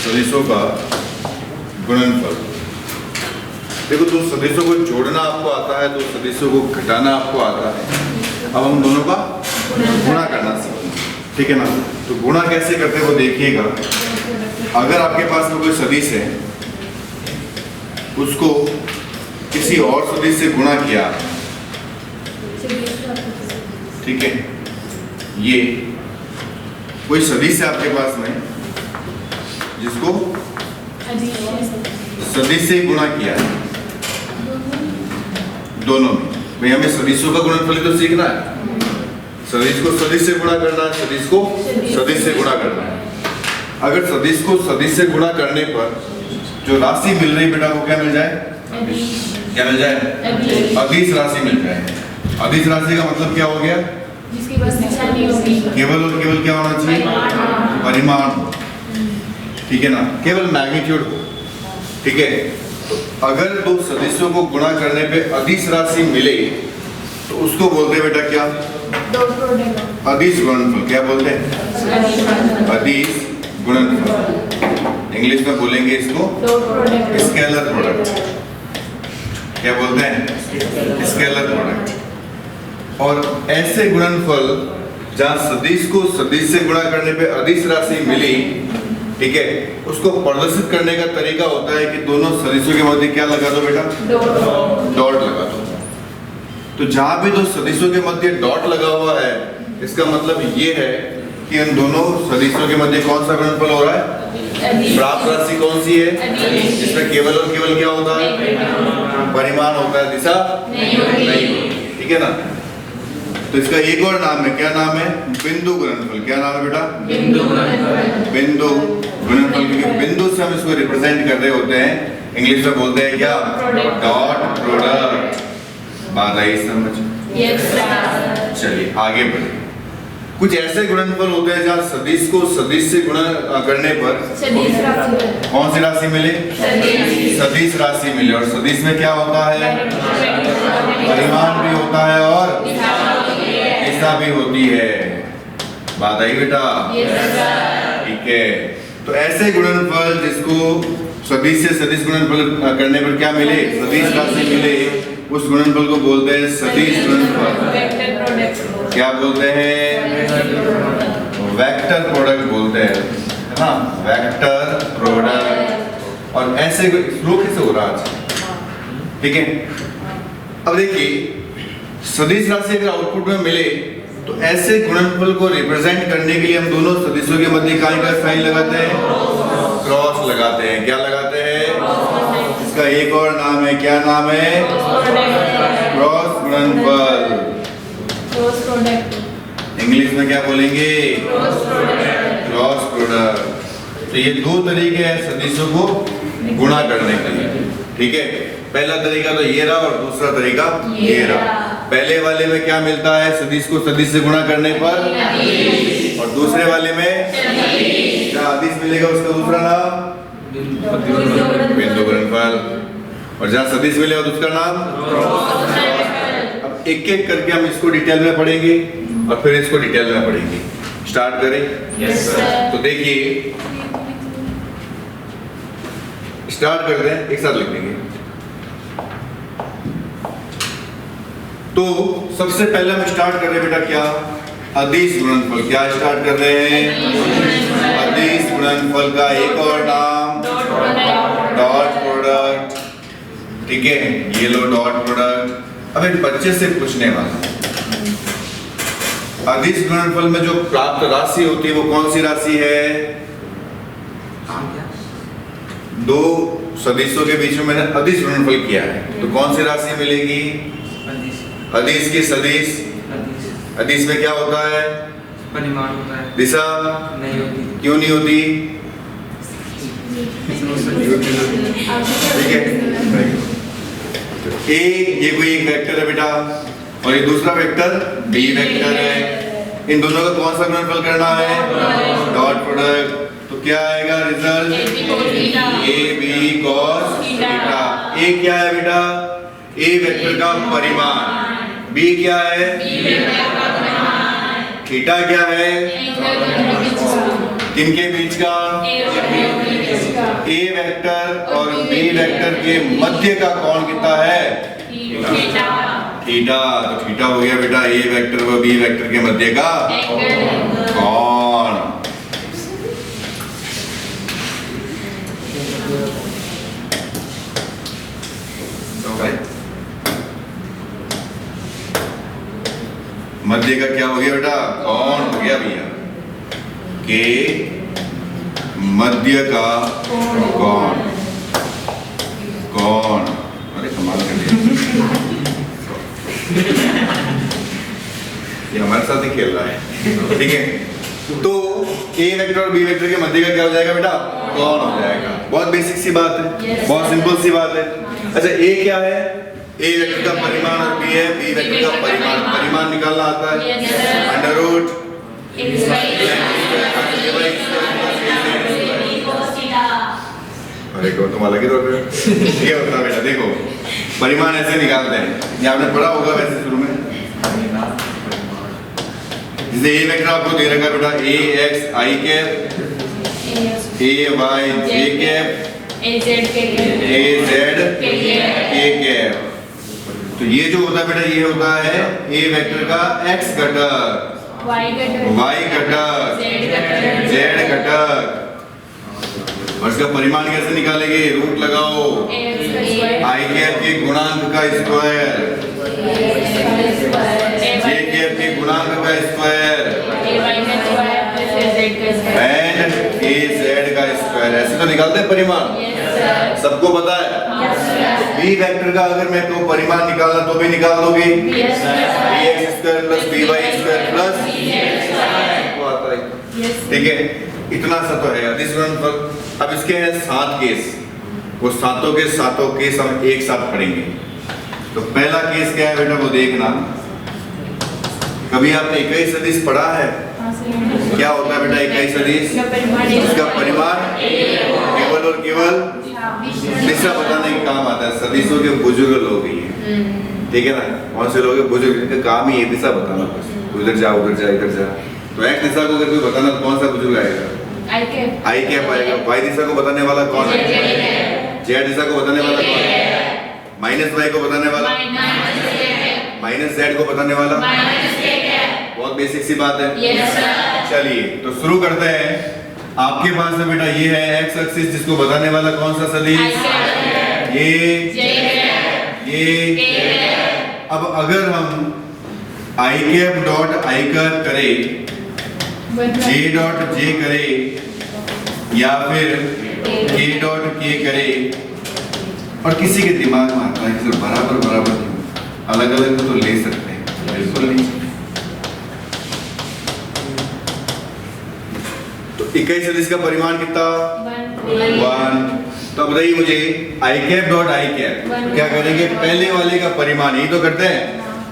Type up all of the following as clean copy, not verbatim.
सदिशों का गुणनफल। देखो, तो सदिशों को जोड़ना आपको आता है, तो सदिशों को घटाना आपको आता है। अब हम दोनों का गुणा करना सीखेंगे, ठीक है ना। तो गुणा कैसे करते हैं वो देखिएगा। अगर आपके पास में कोई सदिश है, उसको किसी और सदिश से गुणा किया, ठीक है, ये कोई सदिश है आपके पास में जिसको सदिश से गुणा किया है, दोनों में। भाई हमें सदिशों का गुणनफल तो सीखना है, सदिश को सदिश से गुणा करना है, सदिश को सदिश से गुणा करना है। अगर सदिश को सदिश से गुणा करने पर जो राशि मिल रही बेटा, वो क्या मिल जाए? क्या मिल जाए? अदिश राशि मिल जाए। अदिश राशि का मतलब क्या हो गया? जिसके पास दिशा नहीं होगी, केवल और केवल क्या होना चाहिए? परिमाण, ठीक है ना, केवल मैग्नीट्यूड हो, ठीक है। तो अगर दो सदिशों को गुणा करने पे अदिश राशि मिले तो उसको बोलते हैं बेटा क्या? अदिश गुणनफल। क्या बोलते हैं? अदिश गुणनफल। इंग्लिश में बोलेंगे इसको स्केलर प्रोडक्ट। क्या बोलते हैं? Scalar product. और ऐसे गुणनफल जहाँ सदिश को सदिश से गुणा करने पे अदिश राशि मिली, ठीक है, उसको प्रदर्शित करने का तरीका होता है कि दोनों सदिशों के मध्य क्या लगा दो बेटा? डॉट लगा दो। तो जहाँ भी दो सदिशों के मध्य डॉट लगा हुआ है, इसका मतलब ये है कि इन दोनों सदिशों के मध्य कौन सा गुणनफल हो रहा है? प्राप्त राशि कौन सी है? जिसमें केवल और केवल क्या होता है? परिमाण होता है, दिशा नहीं होती, ठीक है ना। तो इसका एक और नाम है, क्या नाम है? बिंदु गुणनफल। क्या नाम है बेटा? बिंदु गुणनफल। बिंदु गुणनफल, क्योंकि बिंदु से हम इसको रिप्रेजेंट कर रहे होते हैं। इंग्लिश में बोलते हैं क्या? Dot product. बात आई समझ? चलिए आगे बढ़े। कुछ ऐसे गुणनफल होते हैं जहाँ सदिश को सदिश से गुणा करने पर कौन सी राशि मिले? सदिश राशि मिले। और सदिश में क्या होता है? परिमाण भी होता है और दिशा भी होती है। बात आई बेटा? ठीक है। तो ऐसे गुणनफल जिसको सदिश से सदिश गुणनफल करने पर क्या मिले? सदिश राशि मिले, उस गुणनफल को बोलते हैं सदिश गुणनफल। क्या बोलते हैं? वेक्टर प्रोडक्ट बोलते हैं, है ना, वेक्टर प्रोडक्ट। और ऐसे फ्लो कैसे हो रहा है? ठीक है। अब देखिए, सदिश राशि अगर आउटपुट में मिले तो ऐसे गुणनफल को रिप्रेजेंट करने के लिए हम दोनों सदिशों के मध्य काय का साइन लगाते हैं? क्रॉस लगाते हैं। क्या लगाते हैं? इसका एक और नाम है, क्या नाम है? क्रॉस गुणनफल। इंग्लिश में क्या बोलेंगे? Cross product. तो ये दो तरीके हैं सदिशों को गुणा करने के लिए, ठीक है। पहला तरीका तो ये रहा और दूसरा तरीका ये रहा। पहले वाले में क्या मिलता है? सदिश को सदिश से गुणा करने पर। और दूसरे वाले में क्या अदिश मिलेगा? उसका दूसरा नाम बिंदु गुणनफल। और जहाँ सदिश मिलेगा तो उसका नाम। अब एक एक करके हम इसको डिटेल में पढ़ेंगे और फिर इसको डिटेल में पढ़ेंगे। स्टार्ट करें? Yes sir. तो देखिए, स्टार्ट करते हैं, एक साथ लिख देंगे। तो सबसे पहले हम स्टार्ट कर रहे हैं बेटा क्या? अदिश गुणनफल। क्या स्टार्ट कर रहे हैं? अदिश गुणनफल का एक और नाम डॉट प्रोडक्ट, ठीक है। ये लो डॉट प्रोडक्ट। अब एक बच्चे से पूछने वाला, अदिश गुणनफल में जो प्राप्त राशि होती है वो कौन सी राशि है? दो सदिशों के बीच में मैंने अदिश गुणनफल किया है, तो कौन सी राशि मिलेगी? अदिश की सदिश। अदिश में क्या होता है? परिमाण होता है, दिशा नहीं होती। क्यों नहीं होती? ठीक है। ए ये कोई एक वेक्टर है बेटा, और ये दूसरा वेक्टर बी वेक्टर है। इन दोनों का कौन सा गुणनफल करना है? Dot product. तो क्या आएगा result? A b cos theta. A क्या है बेटा? ए वेक्टर का परिमाण। बी क्या है? थीटा क्या है? किनके बीच का? ए वेक्टर और बी वेक्टर के मध्य का कोण कितना है? थीटा। तो थीटा हो गया बेटा ए वेक्टर व बी वेक्टर के मध्य का कोण। मध्य का क्या हो गया बेटा? कोण हो गया भैया, के मध्य का कोण। कोण, अरे कमाल कर दिया ये हमारे साथ ही खेल रहा है, ठीक है। तो ए वेक्टर और बी वेक्टर के मध्य का क्या हो जाएगा बेटा? कोण हो जाएगा। बहुत बेसिक सी बात है, बहुत सिंपल सी बात है। अच्छा ए क्या है? ए वेक्टर का परिमाण और बी है बी वेक्टर का परिमाण। परिमाण निकालना आता है, अंडर रूट अरे को तुम अलग ही तो ये होता है बेटा। देखो परिमाण ऐसे निकालते हैं, ये आपने पढ़ा होगा वैसे शुरू में। जैसे ए वेक्टर आपको दे रखा है बेटा ए एक्स आई कैप, ए वाई जे कैप, ए जेड के कैप। तो ये जो होता है बेटा ये होता है ए वेक्टर का एक्स घटक, वाई घटक, जेड घटक। और इसका परिमाण कैसे निकालेंगे? रूट लगाओ आई कैप के गुणांक का स्क्वायर, जे कैप के गुणांक का स्क्वायर एंड ए जेड का स्क्वायर। ऐसे तो निकालते हैं परिमाण, सबको पता है। बी वेक्टर का अगर मैं तो परिमाण निकालना तो भी निकाल दोगे, bx square plus by square plus वो आता है, ठीक है। इतना सा तो है। दिस वन पर अब इसके हैं 7 केस, वो सातों के सातों केस हम एक साथ पढ़ेंगे। तो पहला केस क्या है बेटा वो देखना। कभी आपने इकाई सदिश पढ़ा है? क्या होता है बेटा इकाई सदिश? इसका परिमाण केवल और केवल दिशा बताने के काम आता है। सदिशों के बुजुर्ग लोग ही हैं, ठीक है ना। कौन से लोग हैं? बुजुर्ग, इनका काम ही है दिशा बताना, बस उधर जा उधर जा इधर जा। तो एक्स दिशा को अगर कोई बताना तो कौन सा बुजुर्ग आएगा? आई कैप आएगा। वाई दिशा को बताने वाला कौन है? जेड दिशा को बताने वाला कौन है? माइनस वाई को बताने वाला, माइनस जेड को बताने वाला। बहुत बेसिक सी बात है। चलिए तो शुरू करते हैं। आपके पास है बेटा ये है एक्स एक्सिस, जिसको बताने वाला कौन सा सदिश? ये। अब अगर हम आई कैप डॉट आई कैप करें, जे डॉट जे करें या फिर के डॉट के करें, और किसी के दिमाग में आता है कि सर बराबर बराबर क्यों, अलग अलग तो ले सकते हैं, बिल्कुल नहीं। तो इकाई सदिश का परिमाण कितना? 1। तो बताइए मुझे आई कैप डॉट आई कैप तो क्या करेंगे? पहले वाले का परिमाण, यही तो करते हैं,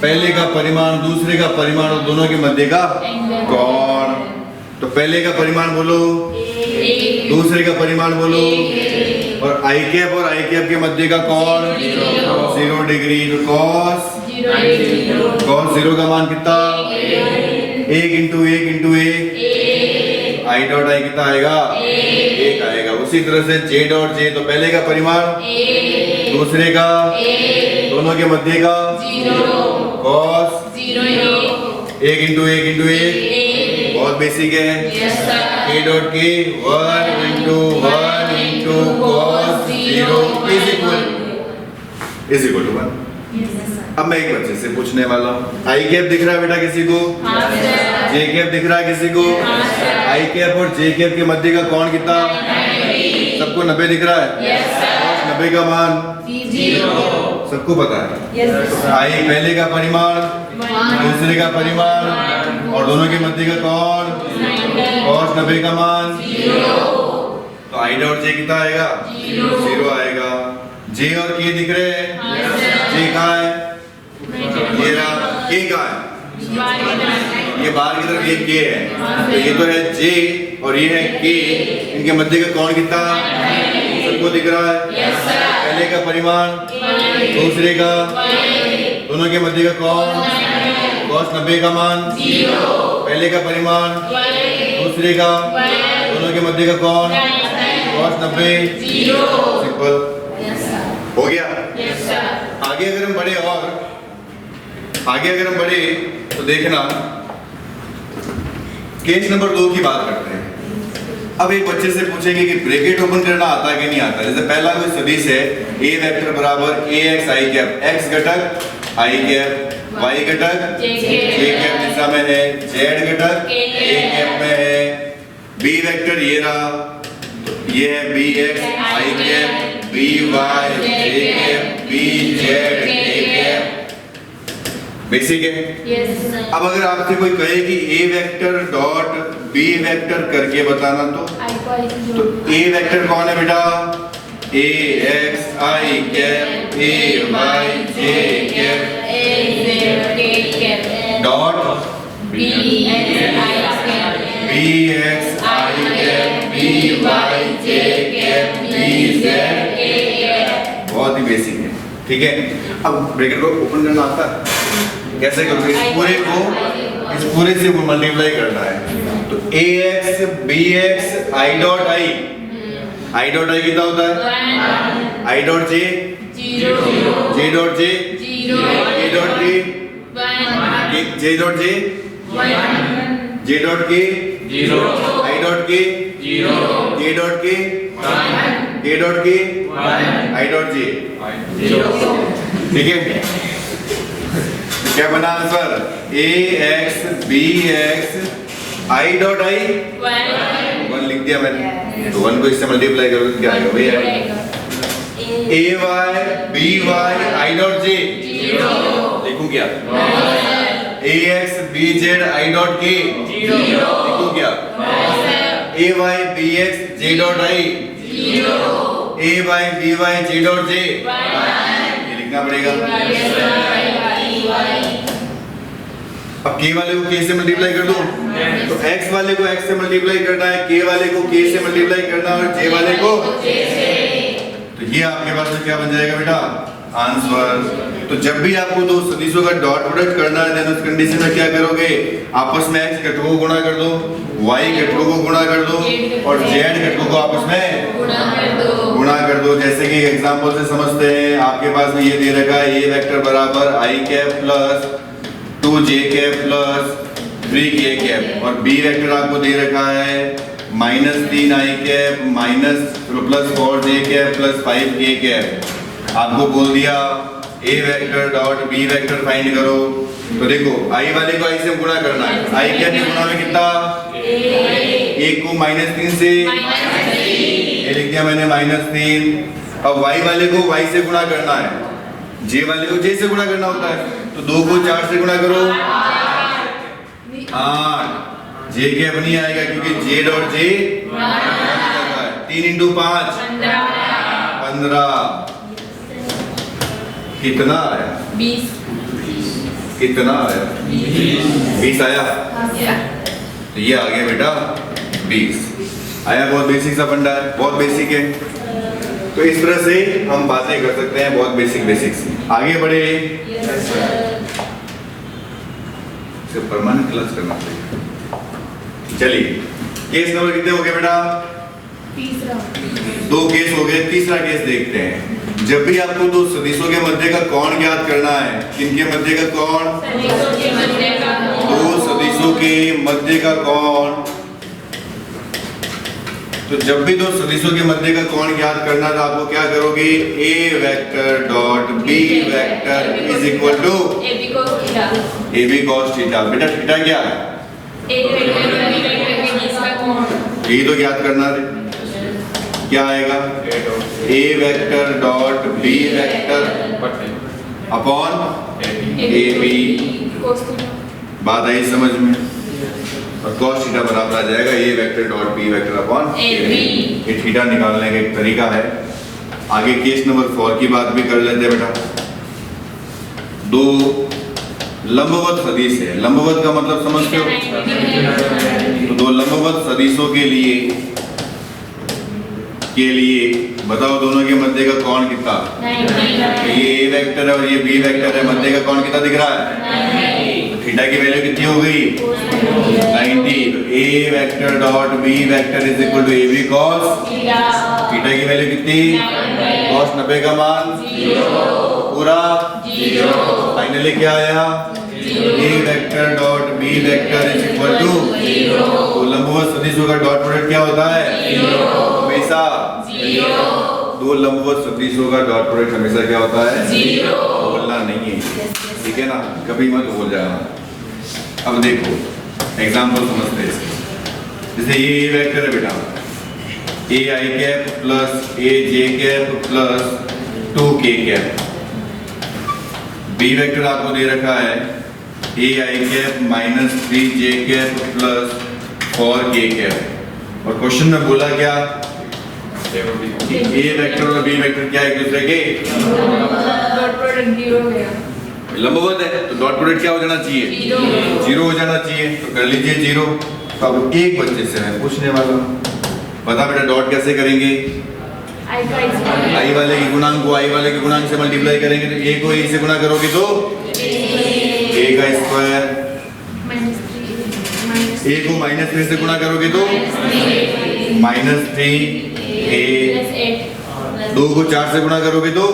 पहले का परिमाण दूसरे का परिमाण और दोनों के मध्य का कोण। तो पहले का परिमाण बोलो, दूसरे का परिमाण बोलो, और आई कैप और आई कैप के मध्य का कोण 0 डिग्री। तो cos 0 का मान कितना? 1 into 1 into 1, I dot I कितना आएगा? 1 आएगा। उसी तरह से जे डॉट जे, तो पहले का परिमाण दूसरे का दोनों के मध्य का cos 1 इंटू 1 इंटू 1, बहुत बेसिक है। k dot k 1 into 1 into cos 0 is equal to 1। अब मैं एक बच्चे से पूछने वाला हूँ, आई कैप दिख रहा है बेटा किसी को? जे कैप दिख रहा है किसी को? आई कैप और जे कैप के मध्य का कोण कितना? सबको 90 दिख रहा है। 90 का मान 0, सबको पता है। आई पहले का परिमाण दूसरे का परिमाण और दोनों के मध्य का कोण cos 90 का मान 0। तो आई डॉट जे कितना आएगा? 0 आएगा। जे और के दिख रहे हैं? जे कहाँ है? ये रहा। के कहाँ है? ये बाहर की तरफ ये के है, तो ये तो है जे और ये है के। इनके मध्य का कोण कितना? सबको दिख रहा है। पहले का परिमाण दूसरे का दोनों के मध्य का कोण cos 90 का मान 0। पहले का परिमाण दूसरे का दोनों के मध्य का कौन? cos 90 सिंपल हो गया। आगे अगर हम बढ़े तो देखना केस नंबर 2 की बात करते हैं। अब एक बच्चे से पूछेंगे कि ब्रैकेट ओपन करना आता है कि नहीं आता। जैसे पहला कोई सदिश है a वेक्टर बराबर ax i कैप, x घटक i कैप, y घटक j कैप दिशा में है, z घटक k कैप में है, b वेक्टर ये रहा, ये है bx i cap, by j cap, bz k cap. Basic है। अब अगर आपसे कोई कहे कि a vector dot b vector करके बताना तो a वेक्टर कौन है बेटा? ax i cap, ay j cap dot bx i cap, by j cap, bz k cap. बहुत ही बेसिक है, ठीक है। अब ब्रैकेट को ओपन करना आता है, कैसे करोगे? इस पूरे से मल्टीप्लाई करना है। तो ax bx i dot i कितना होता है? i dot j 0, j dot j 0, k dot k j dot j 1, j dot k 0, i dot k 0, k dot k 1, k dot k 1, i dot j 0। ठीक है, क्या बना answer? ax bx i dot i 1 लिख दिया मैंने, तो 1 को इससे मल्टीप्लाई करो क्या आएगा भैया? ay by i dot j 0 लिखूं क्या? ax bz i dot k 0 लिखूं क्या? ay bx j dot i 0 ay by j dot j 1 ये लिखना पड़ेगा। अब k वाले को k से मल्टीप्लाई कर दो, तो x वाले को x से मल्टीप्लाई करना है, k वाले को k से मल्टीप्लाई करना है और j वाले को j से। तो ये आपके पास में क्या बन जाएगा बेटा? आंसर। तो जब भी आपको दो सदिशों का डॉट प्रोडक्ट करना है देन उस कंडीशन में क्या करोगे? आपस में x घटकों को गुणा कर दो, y घटकों को गुणा कर दो और z घटकों को आपस में गुणा कर दो। जैसे कि एग्जांपल से समझते हैं, आपके पास में ये दे रखा है a वेक्टर बराबर i cap plus 2j cap plus 3k cap और b वेक्टर आपको दे रखा है -3i cap minus plus 4j cap plus 5k cap. आपको बोल दिया a vector dot b vector find करो। तो देखो i वाले को i से गुणा करना है, i कैप के गुणा में कितना? 1 को -3 से ये लिख दिया मैंने -3। अब y वाले को y से गुणा करना है, j वाले को j से गुणा करना होता है, तो 2 को 4 से गुणा करो 8। j कैप नहीं आएगा क्योंकि j डॉट j 3 × 5 15। कितना आया? 20। कितना आया? 20 आया। तो ये आ गया बेटा 20 आया। बहुत बेसिक सा फंडा है, बहुत बेसिक है। तो इस तरह से हम बातें कर सकते हैं, बहुत बेसिक से। आगे बढ़े, इसे परमानेंट क्लास करना चाहिए। चलिए, केस नंबर कितने हो गए बेटा? तीसरा। 2 केस हो गए, तीसरा केस देखते हैं। जब भी आपको दो सदिशों के मध्य का कोण ज्ञात करना है, किनके मध्य का कोण? दो सदिशों के मध्य का कोण। तो जब भी दो सदिशों के मध्य का कोण ज्ञात करना था, आपको क्या करोगे? a vector dot b vector is equal to ab cos theta. बेटा थीटा क्या है? ये तो ज्ञात करना है। क्या आएगा? a vector dot b vector upon ab। बात आई समझ में? और cos थीटा बराबर आ जाएगा a vector dot b vector upon ab। ये थीटा निकालने का एक तरीका है। आगे केस नंबर 4 की बात भी कर लेते हैं बेटा। दो लंबवत सदिश है। लंबवत का मतलब समझते हो? तो दो लंबवत सदिशों के लिए बताओ दोनों के मध्य का कोण कितना? ये a वेक्टर है और ये b वेक्टर है, मध्य का कोण कितना दिख रहा है? थीटा की वैल्यू कितनी हो गई 90। तो a vector dot b vector is equal to a b cos theta की वैल्यू कितनी कॉस 90 का मान पूरा फाइनली क्या आया a vector dot b vector is equal to तो लंबवत सदिशों का डॉट प्रोडक्ट क्या होता है हमेशा दो लंबवत सदिशों का डॉट प्रोडक्ट हमेशा क्या होता है बोलना नहीं है ठीक है ना कभी मत बोल जाना। अब देखो एग्जांपल समझते हैं इसके जैसे ये वेक्टर है बेटा a i cap plus a j cap plus 2k cap b vector आपको दे रखा है a i cap minus 3j cap plus 4k cap और क्वेश्चन में बोला क्या ए वेक्टर और बी वेक्टर क्या एक दूसरे के डॉट प्रोडक्ट 0 हो गया लंबवत है तो डॉट प्रोडक्ट क्या हो जाना चाहिए 0 हो जाना चाहिए तो कर लीजिए 0। तो अब एक बच्चे से मैं पूछने वाला हूँ बता बेटा डॉट कैसे करेंगे आई वाले की गुणांक को आई वाले के गुणांक से मल्टीप्लाई करेंगे तो ए को ए से गुणा करोगे तो ए का स्क्वायर ए को -3 से गुणा करोगे तो -3 ए 2 को 4 से गुणा करोगे तो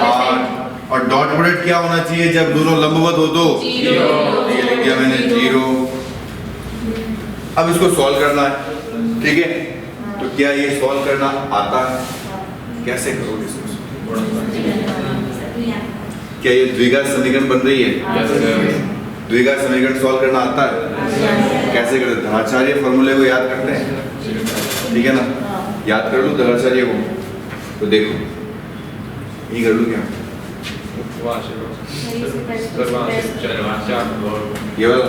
8 और डॉट प्रोडक्ट क्या होना चाहिए जब दोनों लंबवत हो तो ये लिख दिया मैंने 0। अब इसको सॉल्व करना है ठीक है तो क्या ये सॉल्व करना आता है कैसे करोगे इसको क्या ये द्विघात समीकरण बन रही है द्विघात समीकरण सॉल्व करना आता है कैसे करते हैं धनाचार्य फॉर्मूले को याद करते हैं ठीक है ना याद कर लो धनाचार्य को तो देखो ये कर लो क्या ये वाला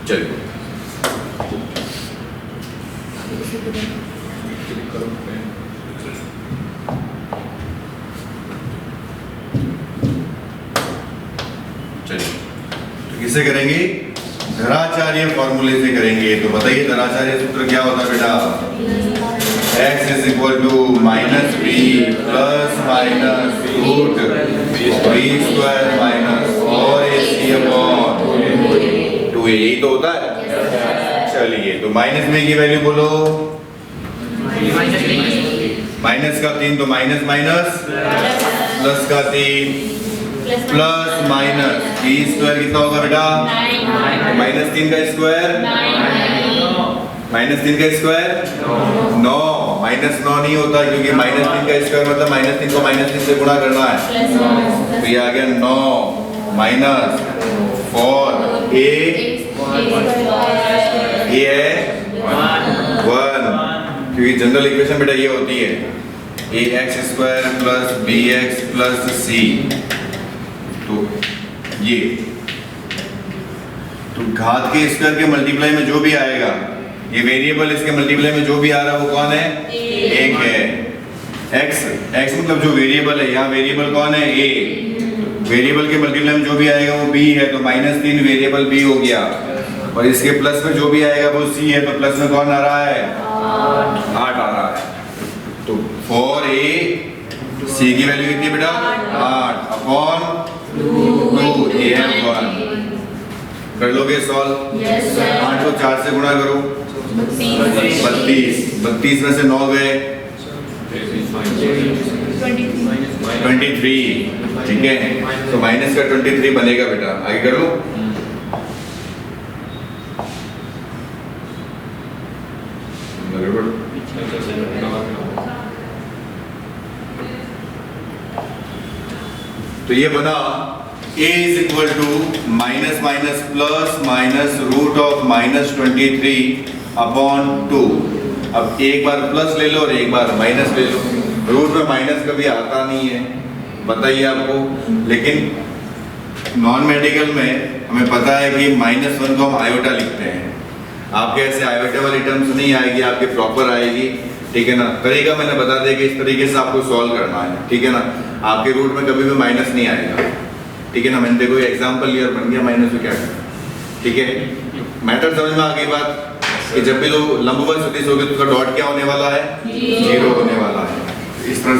चलिए तो किससे करेंगे धराचार्य फॉर्मूले से करेंगे तो बताइए धराचार्य सूत्र क्या होता है बेटा x is equal to minus b plus minus root b square minus 4ac upon 2a यही तो होता है चलिए तो माइनस में की वैल्यू बोलो माइनस का 3 तो माइनस माइनस प्लस का 3 प्लस माइनस बी स्क्वायर कितना होगा बेटा -3 का स्क्वायर -3 का स्क्वायर 9 -9 नहीं होता क्योंकि -3 का स्क्वायर मतलब -3 को -3 से गुणा करना है तो ये आ गया 9 माइनस 4 ए है 1 क्योंकि जनरल इक्वेशन बेटा ये होती है ax square plus bx plus c तो ये तो घात के स्क्वायर के मल्टीप्लाई में जो भी आएगा ये वेरिएबल इसके मल्टीप्लाई में जो भी आ रहा है वो कौन है एक है x मतलब जो वेरिएबल है यहाँ वेरिएबल कौन है a वेरिएबल के मल्टीप्लाई में जो भी आएगा वो b है तो -3 वेरिएबल b हो गया और इसके प्लस में जो भी आएगा वो c है तो प्लस में कौन आ रहा है 8 आ रहा है तो 4a c की वैल्यू कितनी है बेटा 8 अपॉन 2 a 1 कर लोगे सॉल्व 8 को 4 से गुणा करो 32 में से 9 गए 23 ठीक है तो माइनस का 23 बनेगा बेटा आगे कर लो तो ये बना a is equal to minus minus plus minus root of -23 upon 2। अब एक बार प्लस ले लो और एक बार माइनस ले लो रूट में माइनस कभी आता नहीं है बताइए आपको लेकिन नॉन मेडिकल में हमें पता है कि -1 को हम आयोटा लिखते हैं आपके ऐसे आयोटा वाली टर्म्स नहीं आएगी आपके प्रॉपर आएगी ठीक है ना तरीका मैंने बता दिया कि इस तरीके से आपको सॉल्व करना है ठीक है ना आपके रूट में कभी भी माइनस नहीं आएगा ठीक है ना मैंने देखो एग्जांपल लिया और बन गया माइनस में क्या करना ठीक है मैटर समझ में आ गई बात कि जब भी लोग लंबवत सदिश होगी तो उसका डॉट क्या होने वाला है, जीरो होने वाला है। इस तरह से